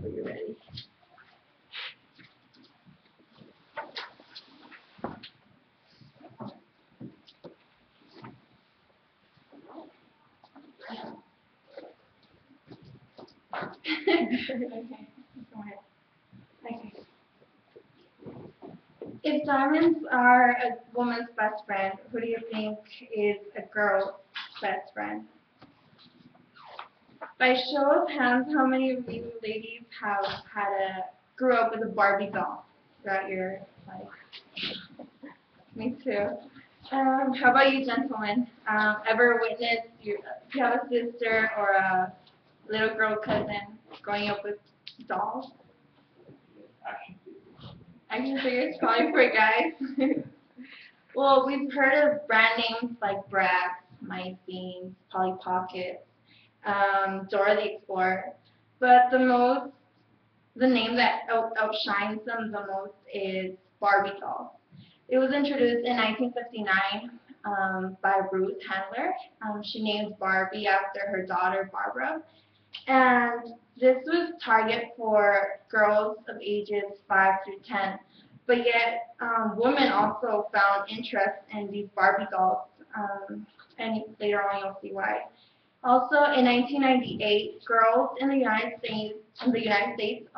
whenever you're ready. Okay. Go ahead. Okay. If diamonds are a woman's best friend, who do you think is a girl's best friend? By show of hands, how many of you ladies have grew up with a Barbie doll throughout your life? Me too. How about you, gentlemen? Ever witnessed if you have a sister or a little girl cousin growing up with dolls? Action figures, probably for guys. Well, we've heard of brand names like Bratz, My Things, Polly Pocket, Dora the Explorer, but the name that outshines them the most is Barbie doll. It was introduced in 1959 by Ruth Handler. She named Barbie after her daughter Barbara, and this was target for girls of ages 5 through 10. But yet, women also found interest in these Barbie dolls, and later on you'll see why. Also, in 1998, girls in the United States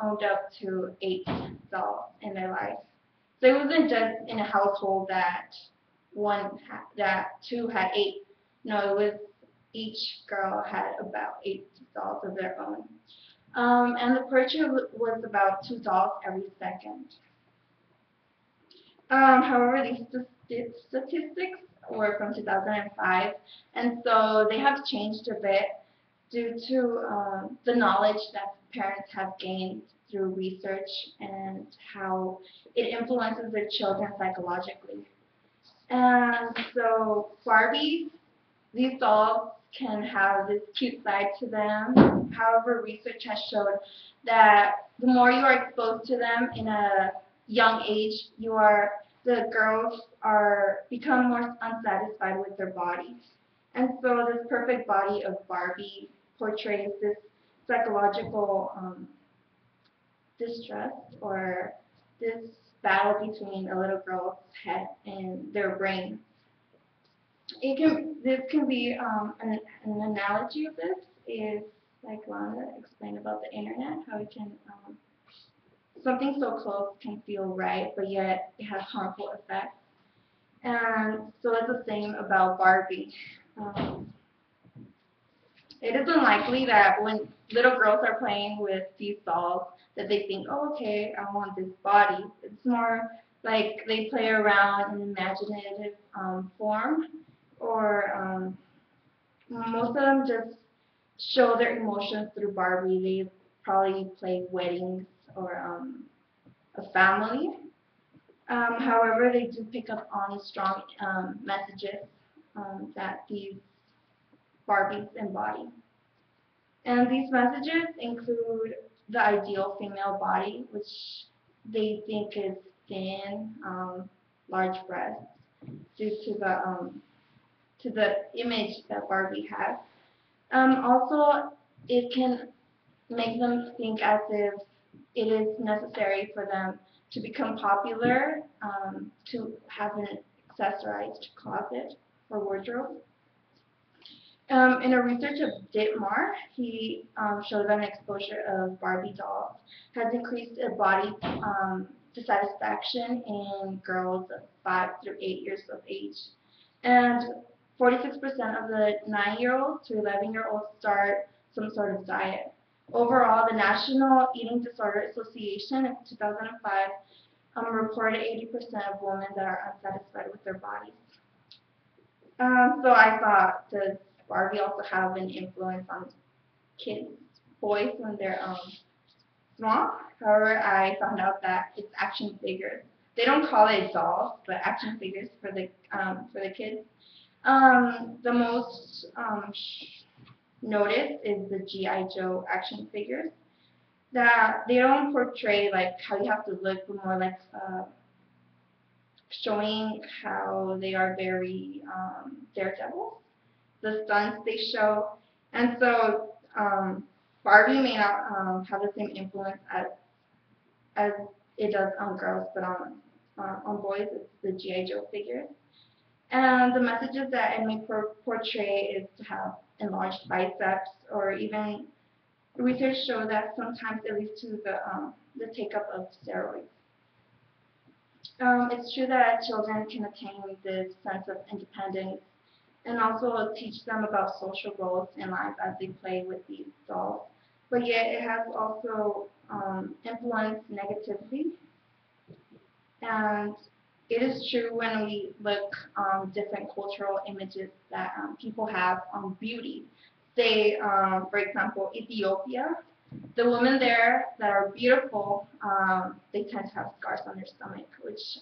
owned up to 8 dolls in their life. So it wasn't just in a household that two had 8. No, it was each girl had about 8 dolls of their own. And the purchase was about 2 dolls every second. However, these statistics were from 2005, and so they have changed a bit due to the knowledge that parents have gained through research and how it influences their children psychologically. And so Barbies, these dolls can have this cute side to them. However, research has showed that the more you are exposed to them in a young age, the girls are become more unsatisfied with their bodies. And so this perfect body of Barbie portrays this psychological distress or this battle between a little girl's head and their brain. This can be an analogy of this is like Lana explained about the internet, how it can something so close can feel right, but yet it has harmful effects. And so it's the same about Barbie. Um, it is unlikely that when little girls are playing with these dolls that they think, oh, okay, I want this body. It's more like they play around in imaginative form, or most of them just show their emotions through Barbie. They probably play weddings or a family. However, they do pick up on strong messages that these Barbies embody. And these messages include the ideal female body, which they think is thin, large breasts, due to the image that Barbie has. Also, it can make them think as if it is necessary for them to become popular, to have an accessorized closet or wardrobe. In a research of Dittmar, he showed that an exposure of Barbie dolls has increased a body dissatisfaction in girls of 5 through 8 years of age. And 46% of the 9-year-olds to 11-year-olds start some sort of diet. Overall, the National Eating Disorder Association in 2005 reported 80% of women that are unsatisfied with their bodies. So I thought, does Barbie also have an influence on kids, boys when they're small? However, I found out that it's action figures. They don't call it dolls, but action figures for the kids. The most noticed is the G.I. Joe action figures. That they don't portray like how you have to look, but more like showing how they are very daredevil, the stunts they show. And so Barbie may not have the same influence as it does on girls, but on boys, it's the G.I. Joe figure. And the messages that it may portray is to have enlarged biceps, or even research show that sometimes it leads to the take-up of steroids. It's true that children can attain this sense of independence and also teach them about social roles in life as they play with these dolls. But yet it has also influenced negatively. And it is true when we look different cultural images that people have on beauty. Say, for example, Ethiopia. The women there that are beautiful, they tend to have scars on their stomach, which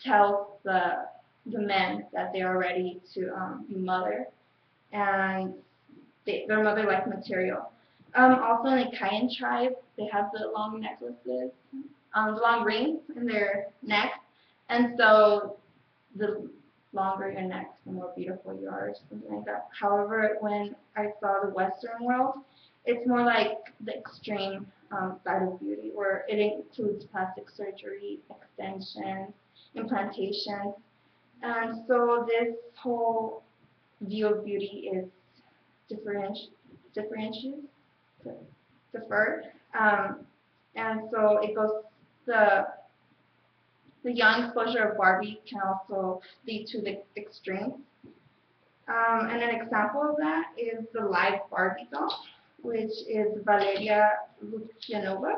tells the men that they are ready to be mother, and they're mother-like material. Also in the Kayan tribe, they have the long necklaces, the long rings in their neck, and so the longer your neck, the more beautiful you are, or something like that. However, when I saw the Western world, it's more like the extreme side of beauty, where it includes plastic surgery, extensions, implantations, and so this whole view of beauty is differentiated, deferred, and so it goes the young exposure of Barbie can also lead to the extremes. And an example of that is the live Barbie doll, which is Valeria Lukyanova.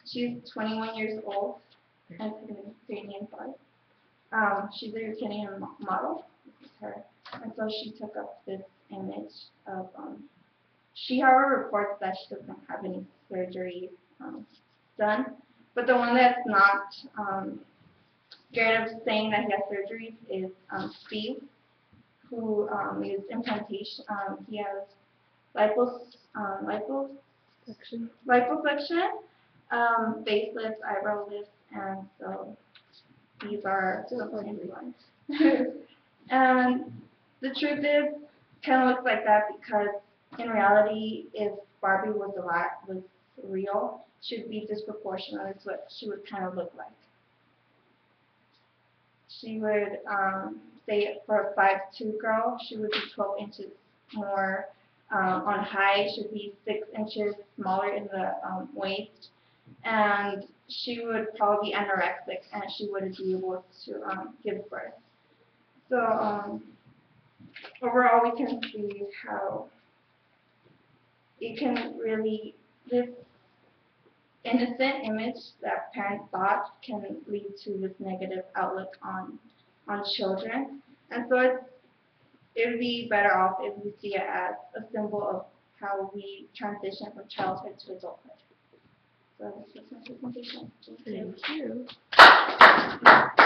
She's 21 years old and a Ukrainian boy. She's a Ukrainian model. This is her. And so she took up this image of, she however reports that she doesn't have any surgery done. But the one that's not scared of saying that he has surgery is Steve, who used implantation. He has liposuction, facelifts, eyebrow lifts, and so these are supporting ones. And the truth is, kind of looks like that because in reality, if Barbie was real, she'd be disproportionate as what she would kind of look like. She would, say for a 5'2" girl, she would be 12 inches more on height. She would be 6 inches smaller in the waist, and she would probably be anorexic, and she wouldn't be able to give birth. So overall, we can see how it can really, this innocent image that parents thought can lead to this negative outlook on children. And so it would be better off if we see it as a symbol of how we transition from childhood to adulthood. So this is my presentation. Thank you.